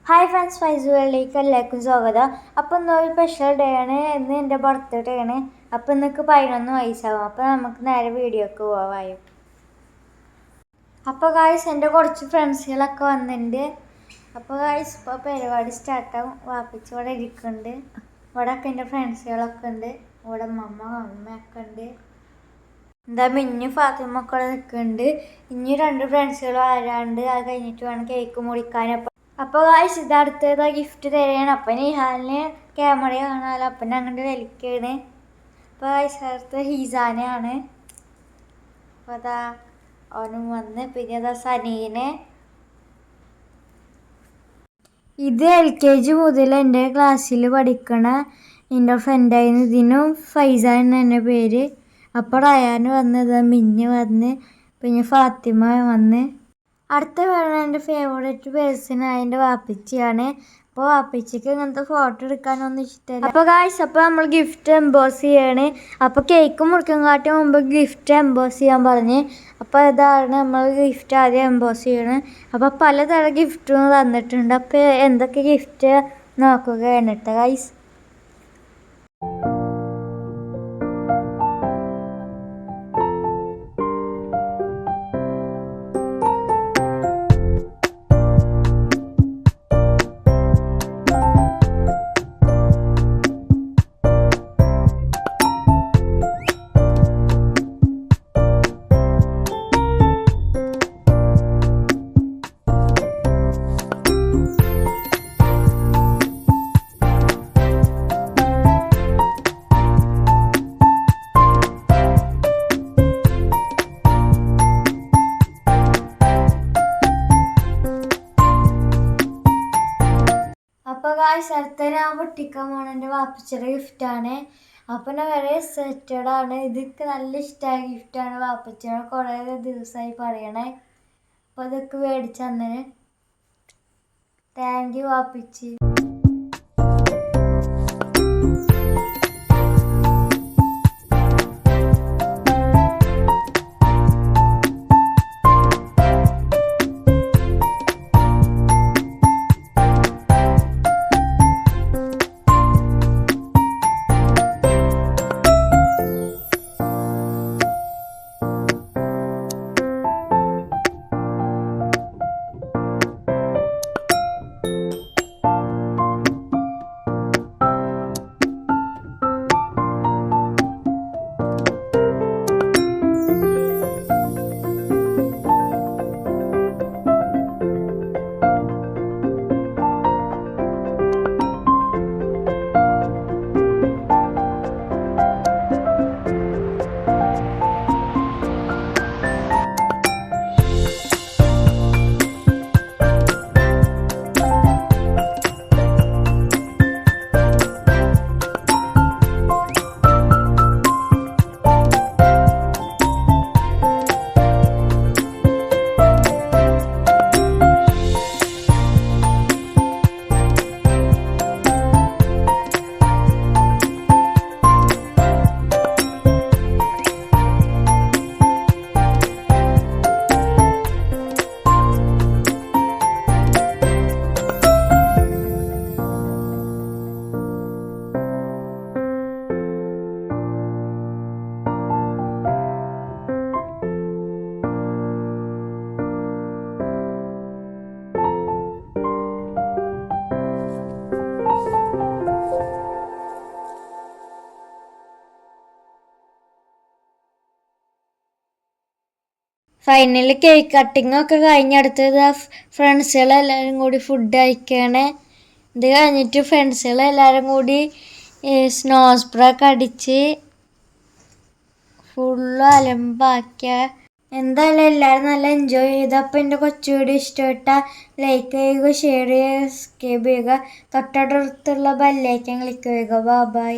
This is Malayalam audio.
ഹായ് ഫ്രണ്ട്സ്, ഫൈസുകളിലേക്ക് എല്ലാവർക്കും സ്വാഗതം. അപ്പോൾ ഇന്നൊരു സ്പെഷ്യൽ ഡേ ആണ്. ഇന്ന് എൻ്റെ ബർത്ത്ഡേ ആണ്. അപ്പോൾ ഇന്നൊക്കെ 11 വയസ്സാവും. അപ്പോൾ നമുക്ക് നേരെ വീഡിയോക്ക് പോവാം. അപ്പോൾ ഗായ്സ്, എൻ്റെ കുറച്ച് ഫ്രണ്ട്സുകളൊക്കെ വന്നിട്ടുണ്ട്. അപ്പോൾ ഗായ്സ്, ഇപ്പോൾ പരിപാടി സ്റ്റാർട്ടാവും. വാപ്പിച്ച് ഇവിടെ ഇരിക്കുന്നുണ്ട്. ഇവിടെയൊക്കെ എൻ്റെ ഫ്രണ്ട്സുകളൊക്കെ ഉണ്ട്. ഇവിടെ അമ്മയൊക്കെ ഉണ്ട്. എന്താ മിന്നു ഫാത്തിമ ഒക്കെ നിൽക്കുന്നുണ്ട്. ഇനി 2 ഫ്രണ്ട്സുകൾ വരാണ്ട്. അത് കഴിഞ്ഞിട്ട് വേണം കേക്ക് മുറിക്കാൻ. അപ്പോൾ ഗായ്സ്, ഇത് അടുത്തത് ഗിഫ്റ്റ് തരികയാണ്. അപ്പം നിഹാലിന് ക്യാമറ കാണാമല്ലോ, അപ്പം അങ്ങോട്ട് വലിക്കുകയാണ്. അപ്പോൾ ഗായ്സ്, അടുത്ത ഹീസാനാണ്. അപ്പോൾ അതാ അവനും വന്ന്. പിന്നെ അതാ സനീനെ. ഇത് LKG മുതൽ എൻ്റെ ക്ലാസ്സിൽ പഠിക്കണ എൻ്റെ ഫ്രണ്ടായിരുന്നു. ഇതിനും ഫൈസാൻ എന്നെ പേര്. അപ്പോൾ റയാൻ വന്ന്, മിന്നു വന്ന്, പിന്നെ ഫാത്തിമ വന്ന്. അടുത്ത വേണം എൻ്റെ ഫേവറേറ്റ് പേഴ്സണായ എൻ്റെ വാപ്പിച്ചിയാണ്. അപ്പോൾ വാപ്പിച്ചിക്ക് ഇങ്ങനത്തെ ഫോട്ടോ എടുക്കാനൊന്നും ഇഷ്ടമില്ല. അപ്പോൾ ഗായ്സ്, അപ്പോൾ നമ്മൾ ഗിഫ്റ്റ് എംബോസ് ചെയ്യാണ്. അപ്പോൾ കേക്ക് മുറിക്കാൻ മുമ്പ് ഗിഫ്റ്റ് എംബോസ് ചെയ്യാൻ പറഞ്ഞ്. അപ്പോൾ ഇതാണ് നമ്മൾ ഗിഫ്റ്റ് ആദ്യം എംബോസ് ചെയ്യണം. അപ്പോൾ പലതരം ഗിഫ്റ്റും തന്നിട്ടുണ്ട്. അപ്പോൾ എന്തൊക്കെ ഗിഫ്റ്റ് നോക്കുകയാണ് കേട്ടോ ഗായ്സ്. അപ്പോൾ ഗായ്സ്, അടുത്ത ഞാൻ പൊട്ടിക്കാൻ പോണ എൻ്റെ വാപ്പച്ചിയുടെ ഗിഫ്റ്റാണ്. അപ്പോൾ ഞാൻ വളരെ സെറ്റഡാണ്. ഇതൊക്കെ നല്ല ഇഷ്ടമായ ഗിഫ്റ്റാണ്. വാപ്പച്ചിയോട് കുറേ ദിവസമായി പറയണേ. അപ്പോൾ ഇതൊക്കെ മേടിച്ച് തന്നേ. താങ്ക് യു വാപ്പച്ചി. ഫൈനലി കേക്ക് കട്ടിങ് ഒക്കെ കഴിഞ്ഞടുത്തത് ഫ്രണ്ട്സുകളെല്ലാവരും കൂടി ഫുഡ് കഴിക്കുകയാണ്. ഇത് കഴിഞ്ഞിട്ട് ഫ്രണ്ട്സുകളെല്ലാവരും കൂടി സ്നോ സ്പ്രേ ഒക്കെ അടിച്ച് ഫുള്ള് അലമ്പാക്കിയ. എന്തായാലും എല്ലാവരും നല്ല എൻജോയ് ചെയ്തു. അപ്പോൾ എൻ്റെ കൊച്ചു വീഡിയോ ഇഷ്ടപ്പെട്ടാൽ ലൈക്ക് ചെയ്യുക, ഷെയർ ചെയ്യുക, സബ്സ്ക്രൈബ് ചെയ്യുക. തൊട്ടടുത്തുള്ള ബെല്ലൈക്കൻ ക്ലിക്ക് ചെയ്യുക. ബൈ.